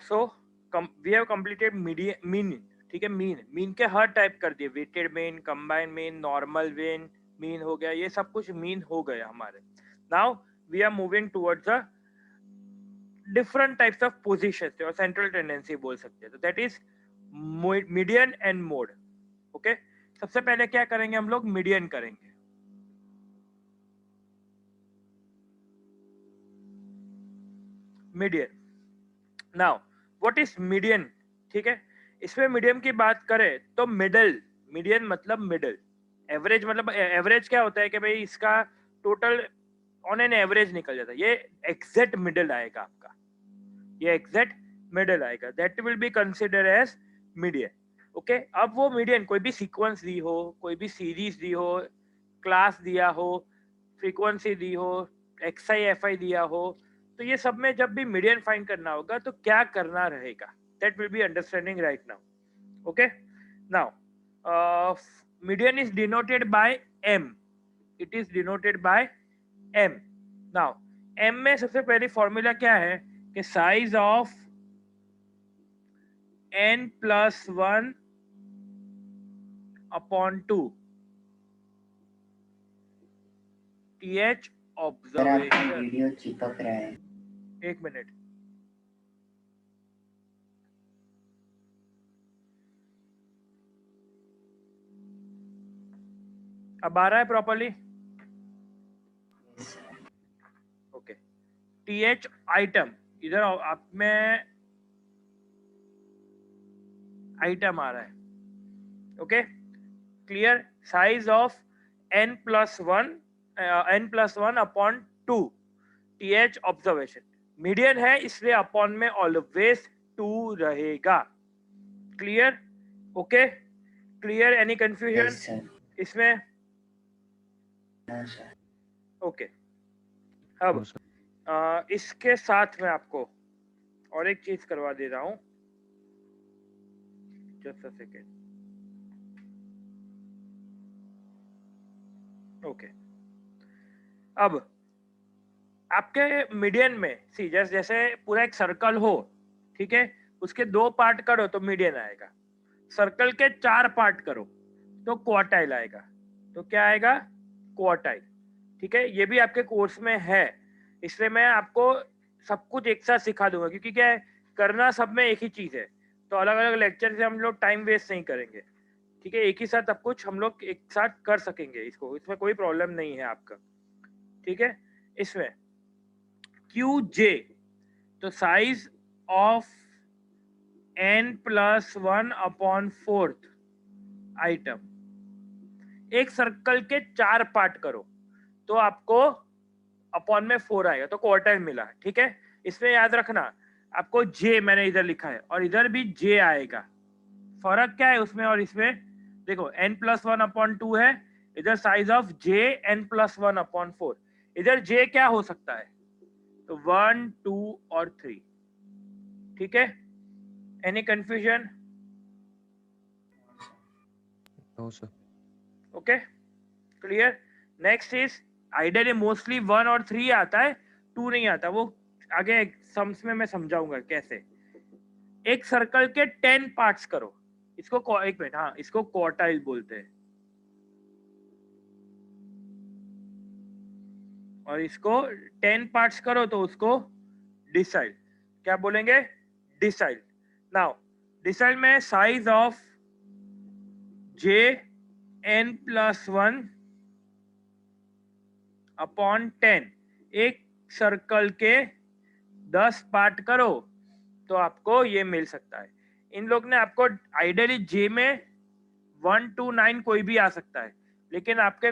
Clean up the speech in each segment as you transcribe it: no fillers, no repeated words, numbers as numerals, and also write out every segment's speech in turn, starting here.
So we have completed mean, ठीक है। Mean के हर टाइप कर दिए, weighted mean, combine mean, normal mean हो गया, ये सब कुछ मीन हो गया हमारे। Now we are moving towards the different types of position और सेंट्रल टेंडेंसी बोल सकते हैं। तो that is median and mode. Okay, सबसे पहले क्या करेंगे हम लोग, मीडियन करेंगे। Median, now what is median, ठीक है। इसमें मीडियम की बात करें तो मिडल, मीडियन मतलब मिडल, एवरेज मतलब एवरेज क्या होता है कि भाई इसका टोटल ऑन एन एवरेज निकल जाता है, ये एग्जैक्ट मिडल आएगा आपका, ये एग्जैक्ट मिडल आएगा, that will be consider as median. Okay, अब वो मीडियन कोई भी सीक्वेंस दी हो, कोई भी सीरीज दी हो, क्लास दिया हो, फ्रीक्वेंसी दी हो, एक्स आई एफ आई दिया हो, तो ये सब में जब भी मीडियन फाइंड करना होगा तो क्या करना रहेगा, that will be understanding right now. Okay, now median is denoted by M, it is denoted by M. Now M में सबसे पहले फॉर्मूला क्या है कि size of n plus 1 upon 2 th sir आपका ऑब्जर्वेशन। वीडियो चिपक रहा है। एक मिनट, अब आ रहा है प्रॉपर्ली? ओके, th आइटम, इधर आप में आइटम आ रहा है। Okay, clear, size of n plus 1 upon 2 th observation, median है इसलिए अपॉन में ऑलवेज 2 रहेगा। Clear? Okay, clear, any confusion yes sir. इसमें? हाँ सर। ओके, अब इसके साथ में आपको और एक चीज करवा दे रहा हूं, जस्ट अ सेकेंड। ओके, अब आपके मीडियन में सी जैसे पूरा एक सर्कल हो, ठीक है, उसके 2 पार्ट करो तो मीडियन आएगा, सर्कल के 4 पार्ट करो तो क्वार्टाइल आएगा। तो क्या आएगा? क्वार्टाइल। ठीक है, ये भी आपके कोर्स में है, इसलिए मैं आपको सब कुछ एक साथ सिखा दूंगा, क्योंकि क्या है, करना सब में एक ही चीज है, तो अलग अलग लेक्चर से हम लोग टाइम वेस्ट नहीं करेंगे। ठीक है, एक ही साथ सब कुछ हम लोग एक साथ कर सकेंगे इसको, इसमें कोई प्रॉब्लम नहीं है आपका। ठीक है, इसमें क्यू जे, तो size of n plus 1 upon 4th item, एक सर्कल के 4 पार्ट करो तो आपको अपॉन में 4 आएगा, तो क्वार्टाइल मिला। ठीक है, इसमें याद रखना आपको जे मैंने इधर लिखा है और इधर भी जे आएगा, फर्क क्या है उसमें और इसमें? देखो n प्लस 1 अपॉन 2 है, इधर size of J n plus 1 upon 4, इधर जे क्या हो सकता है? तो 1 2 और 3। ठीक है, any confusion? No sir. Okay, clear. Next is ideally mostly 1 और 3 आता है, 2 नहीं आता, वो आगे सम्स में मैं समझाऊंगा कैसे। एक सर्कल के 10 पार्ट्स करो, इसको एक मिनट, हाँ, इसको क्वार्टाइल बोलते हैं, और इसको 10 पार्ट्स करो तो उसको डिसाइल, क्या बोलेंगे? डिसाइल। नाउ डिसाइल में size of J n plus 1 upon 10, एक सर्कल के 10 पार्ट करो तो आपको ये मिल सकता है। इन लोग ने आपको आइडियली जे में 1 to 9 कोई भी आ सकता है, लेकिन आपके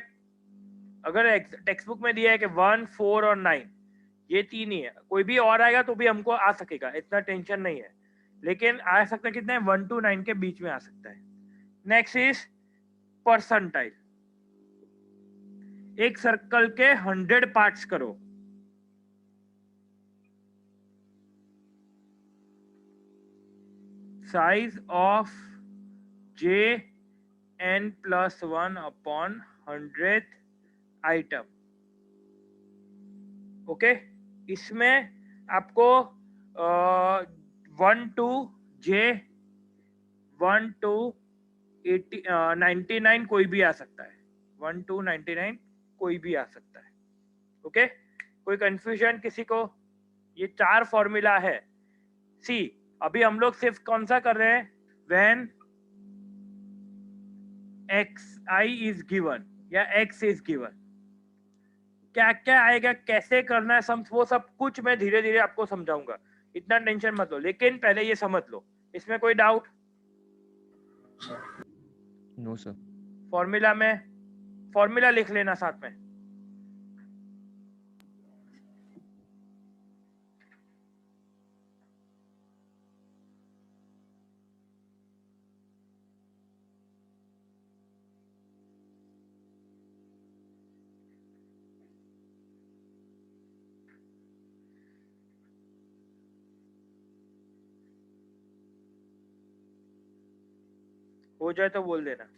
अगर टेक्स्ट बुक में दिया है कि 1 4 और 9, ये 3 ही है, कोई भी और आएगा तो भी हमको आ सकेगा, इतना टेंशन नहीं है, लेकिन आ सकता है कितने? 1 to 9 के बीच में आ सकता है। नेक्स्ट इज परसेंटाइल, एक सर्कल के 100 पार्ट्स करो, size of J n plus 1 upon 100th item. Okay, इसमें आपको 1 to J 1 to 99 कोई भी आ सकता है, 1 to 99 कोई भी आ सकता है। ओके, कोई कंफ्यूजन किसी को? ये 4 फॉर्मूला है। सी अभी हम लोग सिर्फ कौन सा कर रहे हैं, व्हेन xi इज गिवन या x इज गिवन, क्या क्या आएगा, कैसे करना है, वो सब कुछ मैं धीरे धीरे आपको समझाऊंगा, इतना टेंशन मत लो। लेकिन पहले ये समझ लो, इसमें कोई डाउट? No sir. फॉर्मूला में फॉर्मूला लिख लेना साथ में। हो जाए तो बोल देना।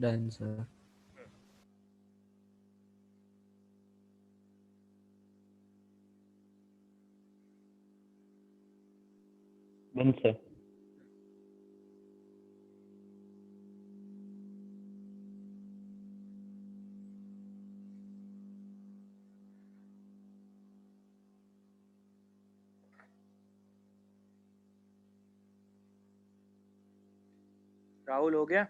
Done sir. Done sir. Rahul हो गया?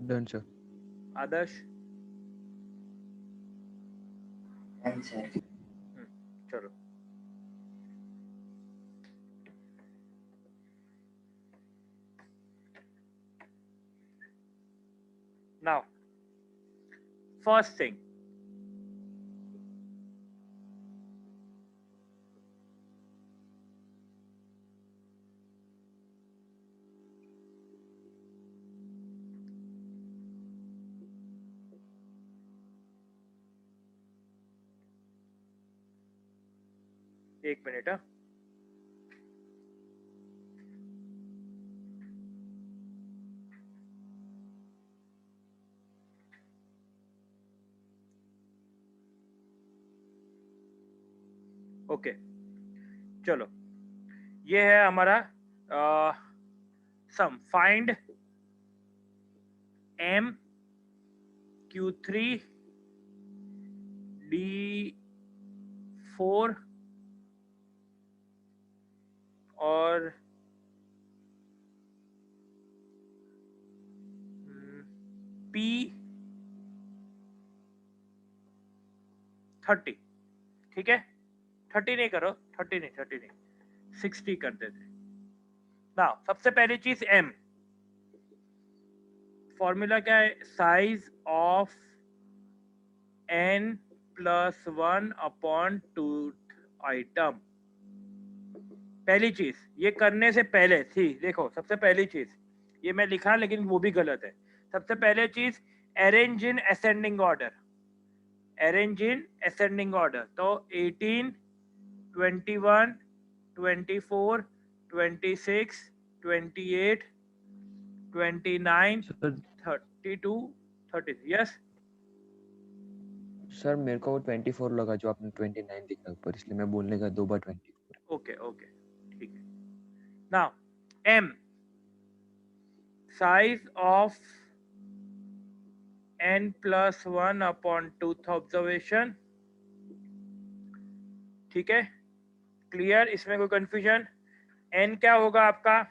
Done sir. Adarsh? Done sir. चलो नाउ फर्स्ट थिंग, एक मिनट। ओके चलो, ये है हमारा सम। फाइंड m q3 d4 और p 30। ठीक है, 30 नहीं करो, 30 नहीं 60 कर देते ना। सबसे पहली चीज m, फॉर्मूला क्या है, size of n plus 1 upon 2 item. पहली चीज ये करने से पहले थी, देखो सबसे पहली चीज ये मैं लिखा लेकिन वो भी गलत है। सबसे पहले चीज arrange in ascending order, arrange in ascending order. तो 18 21 24 26 28 29 32 30। यस सर मेरे को 24 लगा जो आपने 29 लिखा ऊपर, इसलिए मैं बोलने का 2 बार 24। ओके ओके ठीक है। Now m, size of n plus 1 upon 2th observation. ठीक है, क्लियर? इसमें कोई कंफ्यूजन? n क्या होगा आपका,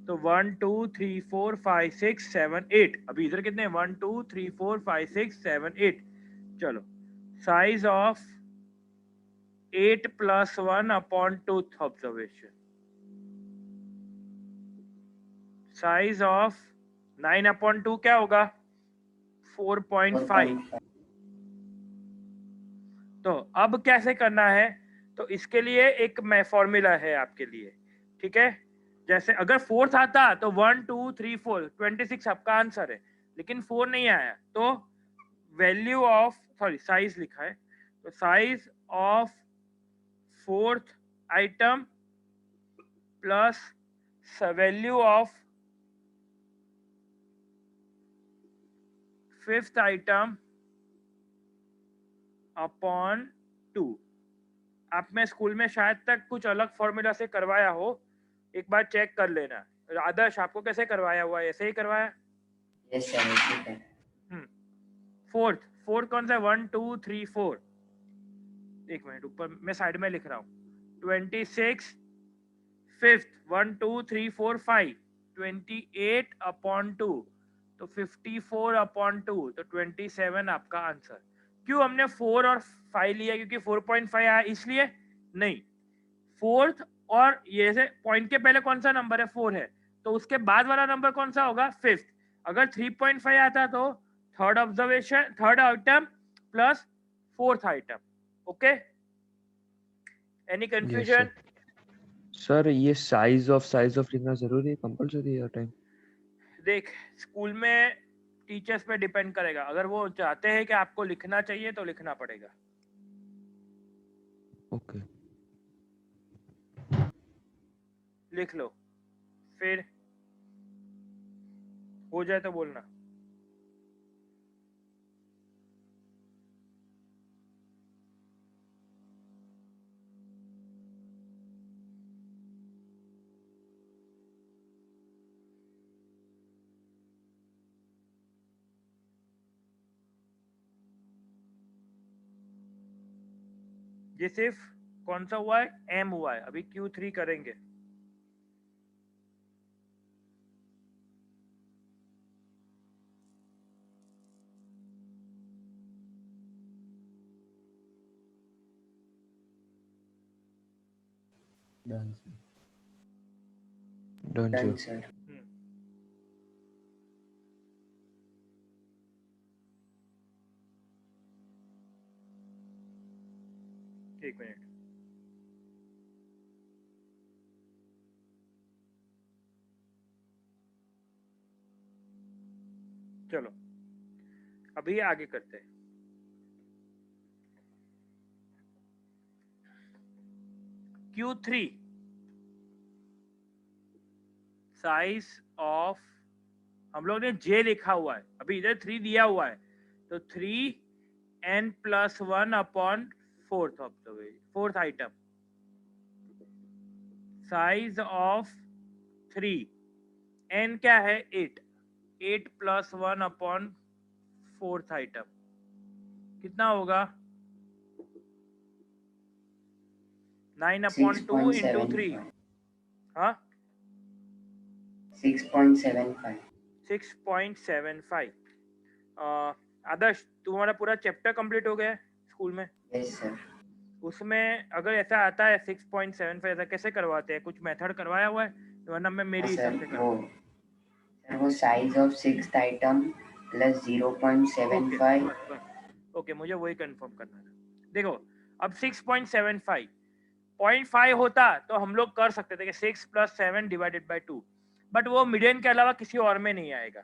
तो 1 2 3 4 5 6 7 8। अभी इधर कितने, 1 2 3 4 5 6 7 8। चलो, size of 8 plus 1 upon 2th observation, size of 9 upon 2 क्या होगा, 4.5। तो अब कैसे करना है, तो इसके लिए एक फॉर्मूला है आपके लिए, ठीक है। जैसे अगर 4th आता तो 1 2 3 4 26 आपका आंसर है, लेकिन 4 नहीं आया तो वैल्यू ऑफ साइज लिखा है, तो size of 4th item plus value of 5th item upon 2। आपने स्कूल में शायद तक कुछ अलग फॉर्मूला से करवाया हो, एक बार चेक कर लेना। आदर्श आपको कैसे करवाया हुआ है, ऐसे ही करवाया? यस सर, ठीक है। फोर्थ कौन सा है? 1 2 3 4। एक मिनट, ऊपर मैं साइड में लिख रहा हूँ। 26 5th 1 2 3 4 5 28 अपॉन 2, तो 54 अपॉन 2, तो 27 आपका आंसर। क्यों हमने 4 और 5 लिया? क्योंकि 4.5 आया इसलिए नहीं। 4th और ये से पॉइंट के पहले कौन सा नंबर है? 4 है, तो उसके बाद वाला नंबर कौन सा होगा? 5th। अगर 3.5 आता तो third item plus 4th item. Okay, any confusion? Sir ये साइज ऑफ लिखना जरूरी है, कंपलसरी है टाइम? देख, स्कूल में टीचर्स पे डिपेंड करेगा, अगर वो चाहते हैं कि आपको लिखना चाहिए तो लिखना पड़ेगा। ओके। लिख लो, फिर हो जाए तो बोलना। ये सिर्फ कौन सा हुआ है? एम हुआ है, अभी Q3 करेंगे। Done done sir. सर। एक मिनट, चलो अभी आगे करते हैं। Q3 साइज ऑफ, हम लोग ने J लिखा हुआ है, अभी इधर 3 दिया हुआ है, तो 3n+1 upon 4th item. Size of 3, n क्या है? 8 + 1 अपॉन 4th आइटम कितना होगा? 9/2 into 3। 6.75। हाँ, 6.75। 6.75। आदर्श, तुम्हारा पूरा चैप्टर कंप्लीट हो गया है स्कूल में? Yes sir. उसमें अगर ऐसा आता है 6.75, ऐसा कैसे करवाते हैं? कुछ मेथड करवाया हुआ है? वरना मैं मेरी सर हिसाब से वो size of 6th item plus 0.75। Okay, मुझे वही कंफर्म करना था। देखो, अब 6.75 0.5 होता तो हम लोग कर सकते थे कि 6 + 7 डिवाइडेड बाय 2, बट वो मीडियन के अलावा किसी और में नहीं आएगा।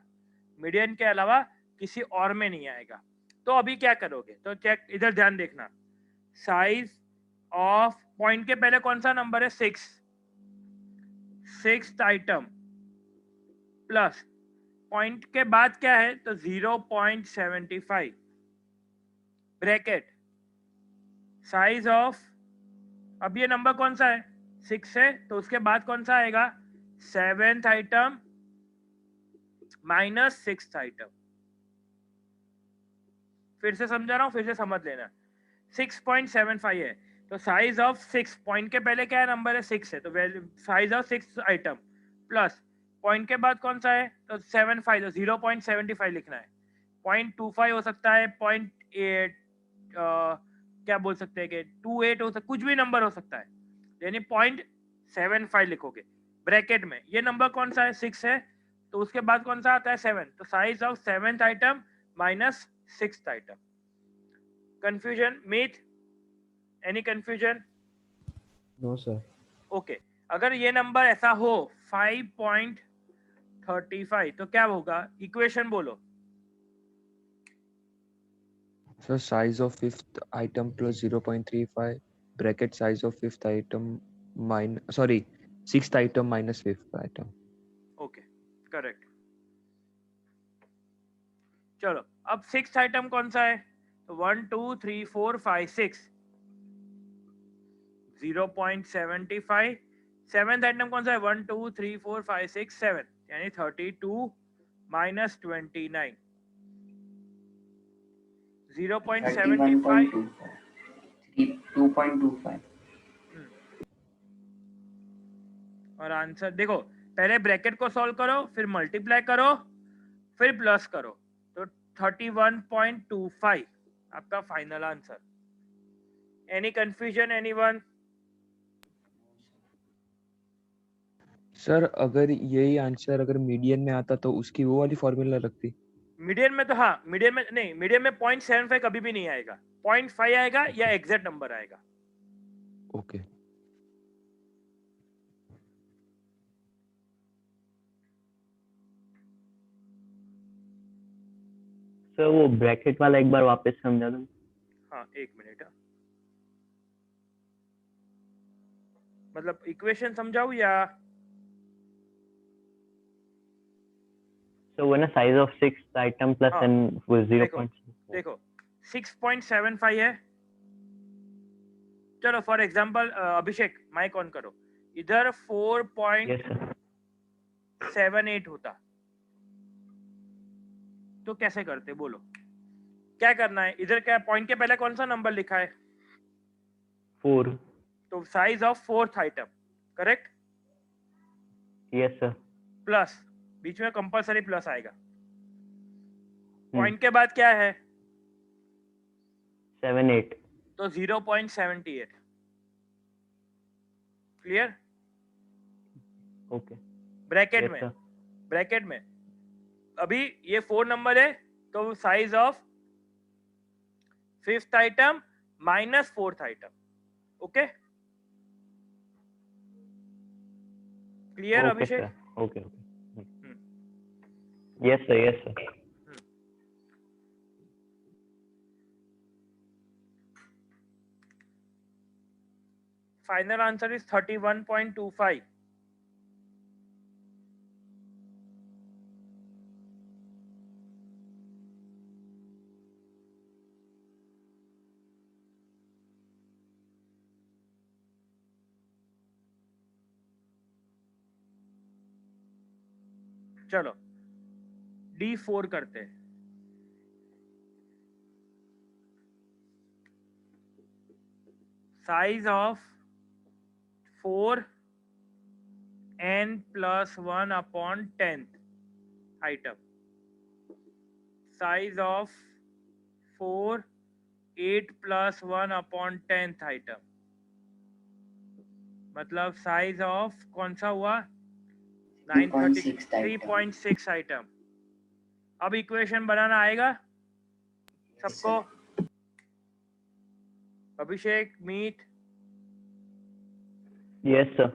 मीडियन के अलावा किसी और में नहीं आएगा। तो अभी क्या करोगे? तो चेक, इधर ध्यान देखना। साइज ऑफ, पॉइंट के पहले कौन सा नंबर है? 6th आइटम प्लस पॉइंट के बाद क्या है? तो 0.75 ब्रैकेट साइज ऑफ, अब ये नंबर कौन सा है? 6 है, तो उसके बाद कौन सा आएगा? 7th item minus 6th item. फिर से समझा रहा हूं, फिर से समझ लेना। 6.75 है, तो साइज ऑफ 6, पॉइंट के पहले क्या है? नंबर है 6 है, तो size of 6th item plus point के बाद कौन सा है? तो 75, तो 0.75 लिखना है। 0.25 हो सकता है, 0.8, क्या बोल सकते हैं कि 28 हो सकता, कुछ भी नंबर हो सकता है, यानी 0.75 लिखोगे ब्रैकेट में। ये नंबर कौन सा है? 6 है, तो उसके बाद कौन सा आता है? 7, तो size of 7th item minus 6th item. Confusion? Meet? Any confusion? No sir. Okay, अगर ये नंबर ऐसा हो 5.35 तो क्या होगा? इक्वेशन बोलो। Sir size of fifth item plus 0.35 bracket size of fifth item sixth item minus fifth item. Okay, correct. चलो, अब सिक्स आइटम कौन सा है? तो 1 2 3 4 5 6, 0.75। सेवेंथ आइटम कौन सा है? 1 2 3 4 5 6 7, यानी 32 माइनस 29, 0.75। 31.25 2.25 और आंसर देखो, पहले ब्रैकेट को सॉल्व करो, फिर मल्टीप्लाई करो, फिर प्लस करो, तो 31.25 आपका final answer. Any confusion anyone? Sir अगर यही आंसर अगर मीडियन में आता तो उसकी वो वाली फॉर्मूला लगती। मीडियन में तो हाँ, मीडियन में नहीं, मीडियन में 0.75 कभी भी नहीं आएगा, 0.5 आएगा या एग्जैक्ट नंबर आएगा। ओके। सर वो ब्रैकेट वाला एक बार वापस समझा दो। हाँ, एक मिनट। मतलब इक्वेशन समझाऊं या? सर वो ना size of six item plus हाँ, एंड वो देखो 0.75। देखो 6.75 है। चलो for example Abhishek mic on करो, इधर 4.78 यस सर। होता तो कैसे करते बोलो? क्या करना है? इधर क्या पॉइंट के पहले कौन सा नंबर लिखा है? 4। तो size of fourth item, correct? Yes sir. Plus, बीच में कंपलसरी प्लस आएगा। पॉइंट के बाद क्या है? 7 8। तो 0.78। क्लियर? ओके। ब्रैकेट यस में, सर। ब्रैकेट में अभी ये 4 नंबर है, तो size of fifth item minus fourth item. Okay, clear okay Abhishek? Sir. Okay okay. Yes sir yes sir. Final answer is 31.25। चलो D4 करते हैं। Size of 4n+1/10 item, size of 4 8+1/10 item, मतलब size of कौन सा हुआ? 3.6 item 3.6 item. अब equation बनाना आएगा yes सबको? sir अभिषेक, Meet? Yes sir.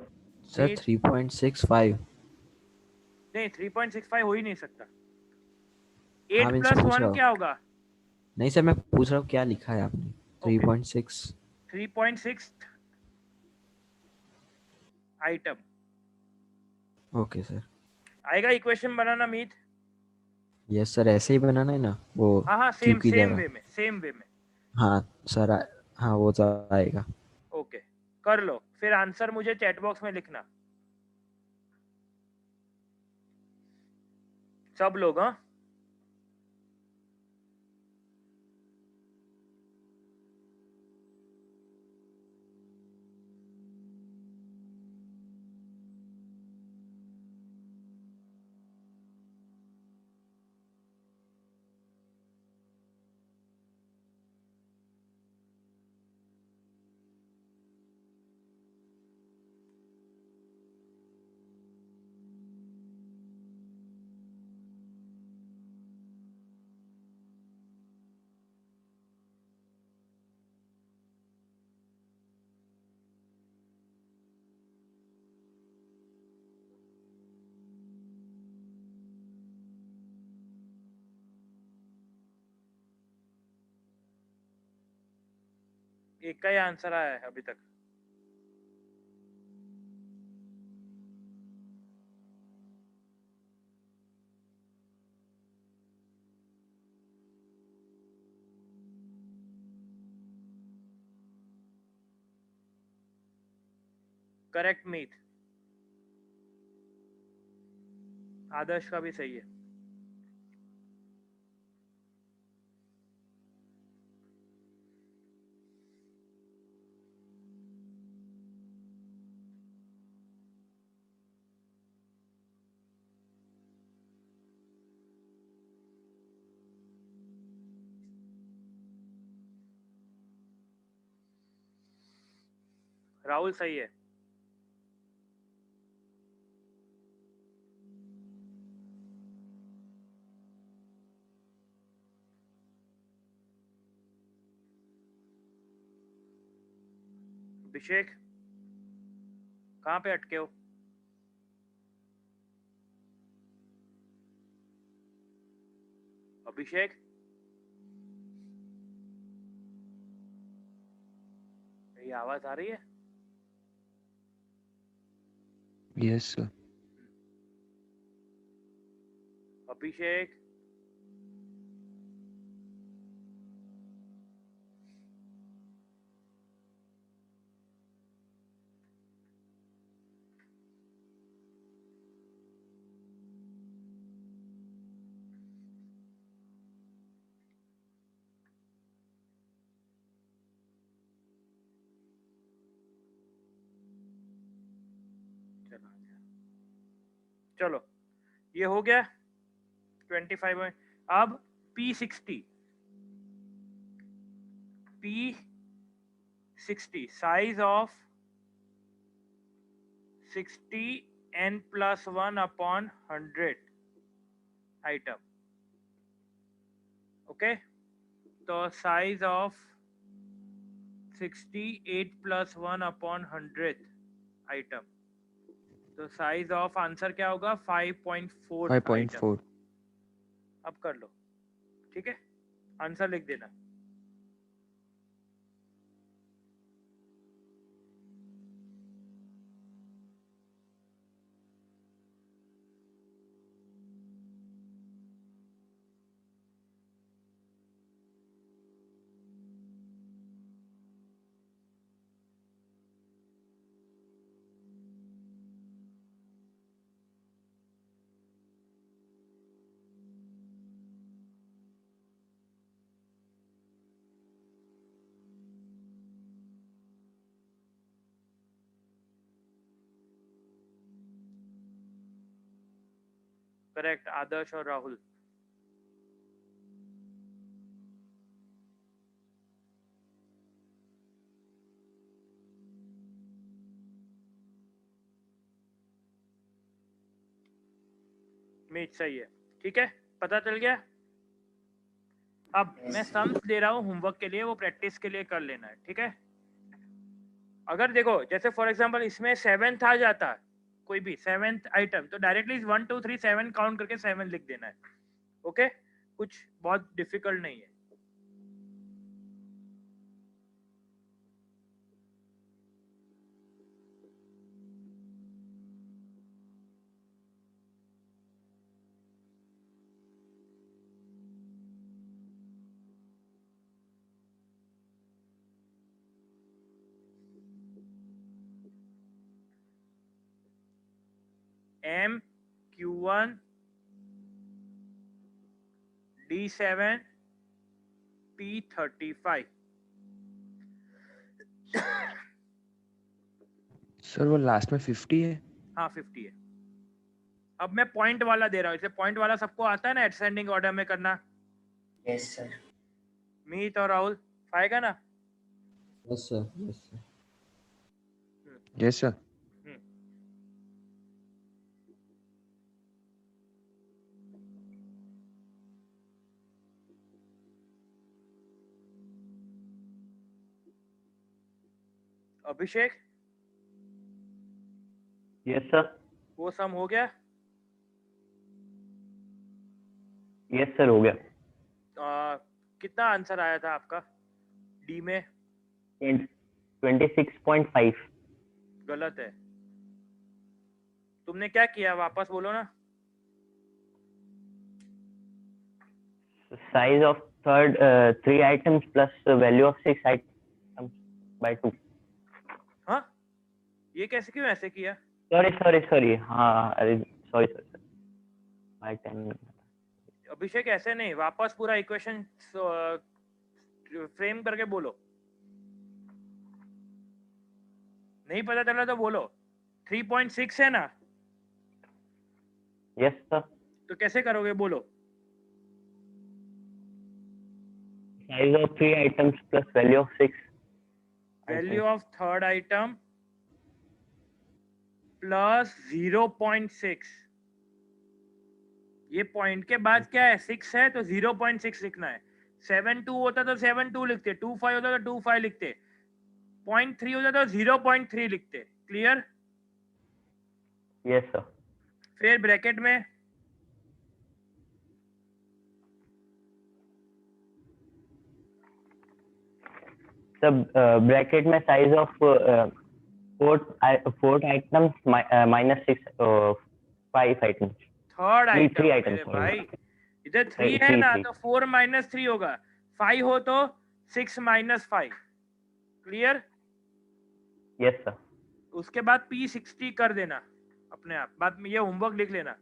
Sir Meet 3.65। नहीं, 3.65 हो ही नहीं सकता। हाँ 8 मैं प्लस पूछ रहा 1 हूँ। क्या होगा? नहीं सर मैं पूछ रहा हूँ क्या लिखा है आपने। Okay, 3.6 3.6 item okay sir. आएगा इक्वेशन बनाना मीत? यस सर ऐसे ही बनाना है ना वो हाँ हाँ, क्यू सेम की सेम जगह। वे में, सेम वे में। हाँ सर हाँ वो तो आएगा। ओके, कर लो, फिर आंसर मुझे चैट बॉक्स में लिखना सब लोग। हाँ, एक का ही आंसर आया है अभी तक। करेक्ट मीत। आदर्श का भी सही है। राहुल सही है। अभिषेक कहाँ पे अटके हो? अभिषेक मेरी आवाज आ रही है? Yes sir. अभिषेक चलो ये हो गया 25 में। अब P60 size of 60 n+1 upon 100 item. Okay, तो साइज ऑफ 68 + 1 अपॉन 100 आइटम, तो साइज ऑफ आंसर क्या होगा? 5.4 आइटम। 5.4। अब कर लो, ठीक है, आंसर लिख देना। करेक्ट, आदर्श और राहुल। मीट सही है, ठीक है, पता चल गया। अब मैं सम्स दे रहा हूँ होमवर्क के लिए, वो प्रैक्टिस के लिए कर लेना है, ठीक है। अगर देखो जैसे फॉर एग्जांपल इसमें 7th आ जाता, कोई भी 7th आइटम, तो डायरेक्टली 1 2 3 7 काउंट करके 7 लिख देना है। ओके, कुछ बहुत डिफिकल्ट नहीं है। MQ1 D7 P35। सर वो लास्ट में 50 है। हाँ 50 है। अब मैं पॉइंट वाला दे रहा हूँ, इसे पॉइंट वाला सबको आता है ना, एसेंडिंग ऑर्डर में करना। Yes sir. मीत और राहुल आएगा ना? Yes sir, yes sir. Yes sir. Abhishek yes sir. वो सम हो गया? यस सर, हो गया। कितना आंसर आया था आपका डी में? 26.5. गलत है। तुमने क्या किया, वापस बोलो ना। Size of third 3 items plus the value of 6 items by 2. हाँ, ये कैसे, क्यों ऐसे किया? Sorry. हाँ, अरे sorry. by 10. अभिषेक ऐसे नहीं, वापस पूरा इक्वेशन फ्रेम करके बोलो। नहीं पता चला तो बोलो। 3.6 है ना? Yes sir. तो कैसे करोगे, बोलो। Size of 3 items plus value of 6. Value of third item plus 0.6। ये पॉइंट के बाद क्या है, 6 है तो 0.6 लिखना है। 7.2 होता तो 7.2 लिखते, 2.5 होता तो 2.5 लिखते, 0.3 होता तो 0.3 लिखते। क्लियर? Yes sir. फिर ब्रैकेट में सब ब्रैकेट में size of fourth items minus 5 items. Third नहीं, आइटम 3 items, मेरे sorry. भाई, इधर 3 Three, है three, ना, three. तो 4 माइनस 3 होगा, 5 हो तो 6 माइनस 5। क्लियर? Yes sir. उसके बाद P60 कर देना अपने आप, बाद में ये होमवर्क लिख लेना।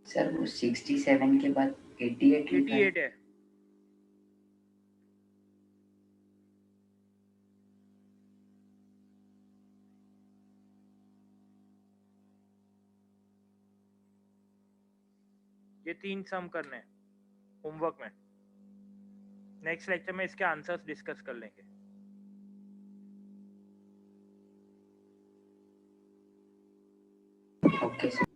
सर वो 67 के बाद 88 लिखा है। 88 है। ये 3 सम करने हैं होमवर्क में। नेक्स्ट लेक्चर में इसके आंसर्स डिस्कस कर लेंगे। Okay sir.